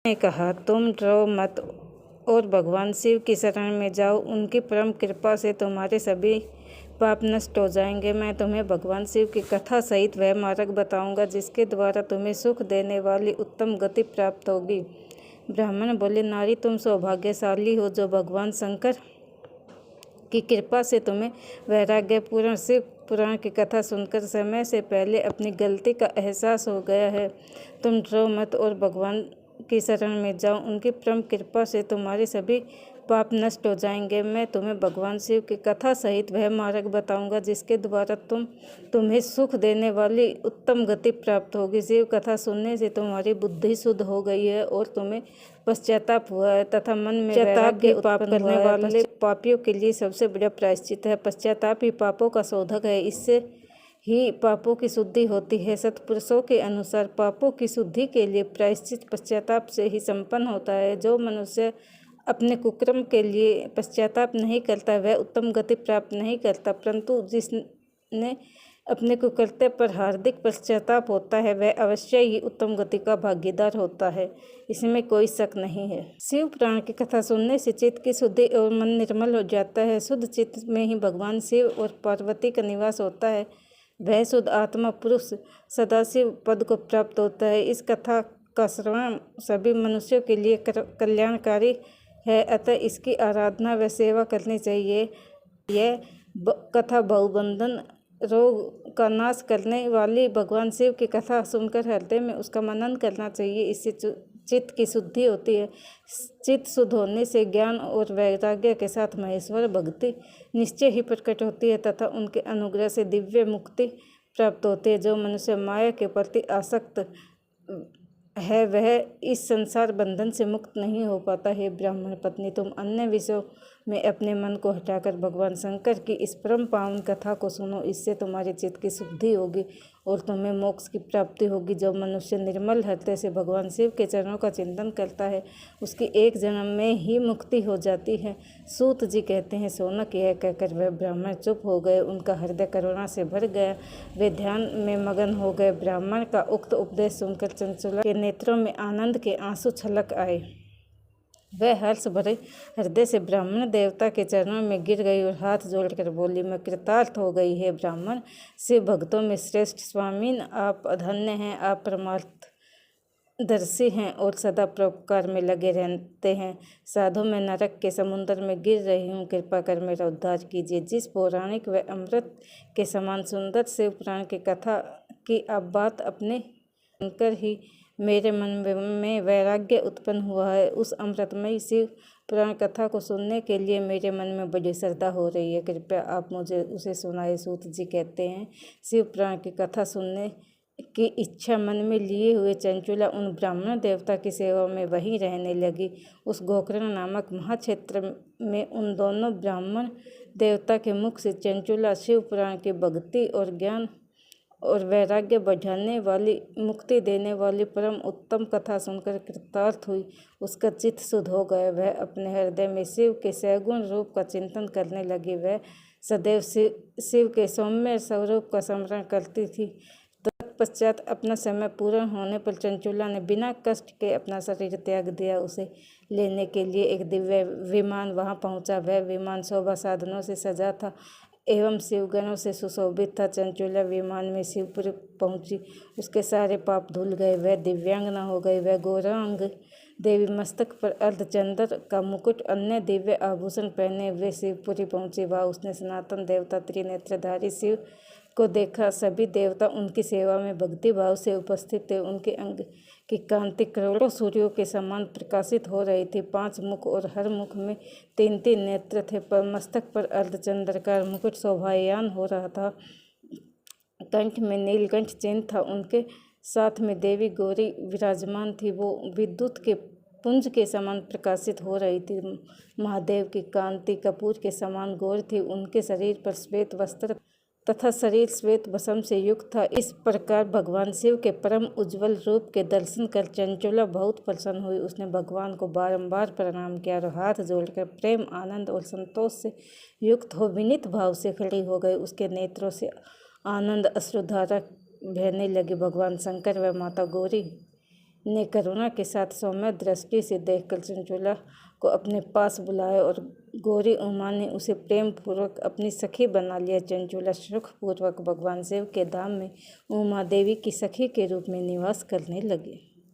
ने कहा, तुम डरो मत और भगवान शिव की शरण में जाओ। उनकी परम कृपा से तुम्हारे सभी पाप नष्ट हो जाएंगे। मैं तुम्हें भगवान शिव की कथा सहित वह मार्ग बताऊंगा जिसके द्वारा तुम्हें सुख देने वाली उत्तम गति प्राप्त होगी। ब्राह्मण बोले, नारी, तुम सौभाग्यशाली हो जो भगवान शंकर की कृपा से तुम्हें वैराग्यपूर्ण शिव पुराण की कथा सुनकर समय से पहले अपनी गलती का एहसास हो गया है। तुम डरो मत और भगवान की शरण में जाओ। उनकी परम कृपा से तुम्हारे सभी पाप नष्ट हो जाएंगे। मैं तुम्हें भगवान शिव की कथा सहित वह मार्ग बताऊंगा जिसके द्वारा तुम्हें सुख देने वाली उत्तम गति प्राप्त होगी। शिव कथा सुनने से तुम्हारी बुद्धि शुद्ध हो गई है और तुम्हें पश्चाताप हुआ है तथा मन में वैराग्य पाप करने वाले पापियों के लिए सबसे बड़ा प्रायश्चित है। पश्चाताप ही पापों का शोधक है, इससे ही पापों की शुद्धि होती है। सत्पुरुषों के अनुसार पापों की शुद्धि के लिए प्रायश्चित पश्चाताप से ही संपन्न होता है। जो मनुष्य अपने कुकर्म के लिए पश्चाताप नहीं करता वह उत्तम गति प्राप्त नहीं करता, परंतु जिसने अपने कुकृत्य पर हार्दिक पश्चाताप होता है वह अवश्य ही उत्तम गति का भागीदार होता है, इसमें कोई शक नहीं है। शिव पुराण की कथा सुनने से चित्त की शुद्धि और मन निर्मल हो जाता है। शुद्ध चित्त में ही भगवान शिव और पार्वती का निवास होता है। वह शुद्ध आत्मा पुरुष सदाशिव पद को प्राप्त होता है। इस कथा का श्रवण सभी मनुष्यों के लिए कल्याणकारी है, अतः इसकी आराधना व सेवा करनी चाहिए। यह कथा बहुबंधन रोग का नाश करने वाली भगवान शिव की कथा सुनकर हृदय में उसका मनन करना चाहिए। इससे चित्त की शुद्धि होती है। चित्त शुद्ध होने से ज्ञान और वैराग्य के साथ महेश्वर भक्ति निश्चय ही प्रकट होती है तथा उनके अनुग्रह से दिव्य मुक्ति प्राप्त होती है। जो मनुष्य माया के प्रति आसक्त है वह इस संसार बंधन से मुक्त नहीं हो पाता है। ब्राह्मण पत्नी, तुम अन्य विषयों में अपने मन को हटाकर भगवान शंकर की इस परम पावन कथा को सुनो। इससे तुम्हारे चित्त की शुद्धि होगी और तुम्हें मोक्ष की प्राप्ति होगी। जो मनुष्य निर्मल हृदय से भगवान शिव के चरणों का चिंतन करता है उसकी एक जन्म में ही मुक्ति हो जाती है। सूत जी कहते हैं, शौनक यह कहकर वह ब्राह्मण चुप हो गए। उनका हृदय करुणा से भर गया, वे ध्यान में मगन हो गए। ब्राह्मण का उक्त उपदेश सुनकर चंचला के नेत्रों में आनंद के आंसू छलक आए। वह हर्ष भरे हृदय से ब्राह्मण देवता के चरणों में गिर गई और हाथ जोड़कर बोली, मैं कृतार्थ हो गई है। ब्राह्मण शिव भक्तों में श्रेष्ठ स्वामीन, आप धन्य हैं। आप परमार्थदर्शी हैं और सदा परोपकार में लगे रहते हैं। साधु मैं नरक के समुद्र में गिर रही हूँ, कृपा कर मेरा उद्धार कीजिए। जिस पौराणिक व अमृत के समान सुंदर शिव पुराण की कथा की आप बात अपने सुनकर ही मेरे मन में वैराग्य उत्पन्न हुआ है। उस अमृतमयी शिव पुराण कथा को सुनने के लिए मेरे मन में बड़ी श्रद्धा हो रही है, कृपया आप मुझे उसे सुनाए। सूत जी कहते हैं, शिव पुराण की कथा सुनने की इच्छा मन में लिए हुए चंचुला उन ब्राह्मण देवता की सेवा में वहीं रहने लगी। उस गोकर्ण नामक महाक्षेत्र में उन दोनों ब्राह्मण देवता के मुख से चंचुला शिव पुराण की भक्ति और ज्ञान और वैराग्य बढ़ाने वाली, मुक्ति देने वाली परम उत्तम कथा सुनकर कृतार्थ हुई। उसका चित्त शुद्ध हो गया। वह अपने हृदय में शिव के सगुण रूप का चिंतन करने लगी। वह सदैव शिव के सौम्य स्वरूप का स्मरण करती थी। तत्पश्चात अपना समय पूर्ण होने पर चंचुला ने बिना कष्ट के अपना शरीर त्याग दिया। उसे लेने के लिए एक दिव्य विमान वहां पहुंचा। वह विमान शोभा साधनों से सजा था एवं शिवगणों से सुशोभित था। चंचुला विमान में शिवपुरी पहुंची। उसके सारे पाप धुल गए, वह दिव्यांगना हो गई। वह गौरांग देवी मस्तक पर अर्धचंद्र का मुकुट, अन्य दिव्य आभूषण पहने हुए शिवपुरी पहुंची। वह उसने सनातन देवता त्रिनेत्रधारी शिव को देखा। सभी देवता उनकी सेवा में भक्ति भाव से उपस्थित थे। उनके अंग की कांति करोड़ों सूर्यों के समान प्रकाशित हो रही थी। 5 मुख और हर मुख में 3-3 नेत्र थे। पर मस्तक पर अर्धचंद्राकार मुकुट शोभायमान हो रहा था। कंठ में नीलकंठ चिन्ह था। उनके साथ में देवी गौरी विराजमान थी। वो विद्युत के पुंज के समान प्रकाशित हो रही थी। महादेव की कांति कपूर के समान गौर थी। उनके शरीर पर श्वेत वस्त्र तथा शरीर श्वेत भस्म से युक्त था। इस प्रकार भगवान शिव के परम उज्जवल रूप के दर्शन कर चंचुला बहुत प्रसन्न हुई। उसने भगवान को बारंबार प्रणाम किया और हाथ जोड़कर प्रेम, आनंद और संतोष से युक्त हो विनीत भाव से खड़ी हो गई। उसके नेत्रों से आनंद अश्रुधारा बहने लगी। भगवान शंकर व माता गौरी ने करुणा के साथ सौम्य दृष्टि से देखकर चंचुला को अपने पास बुलाया और गौरी उमा ने उसे प्रेम पूर्वक अपनी सखी बना लिया। चंचुला सुखपूर्वक भगवान शिव के धाम में उमा देवी की सखी के रूप में निवास करने लगी।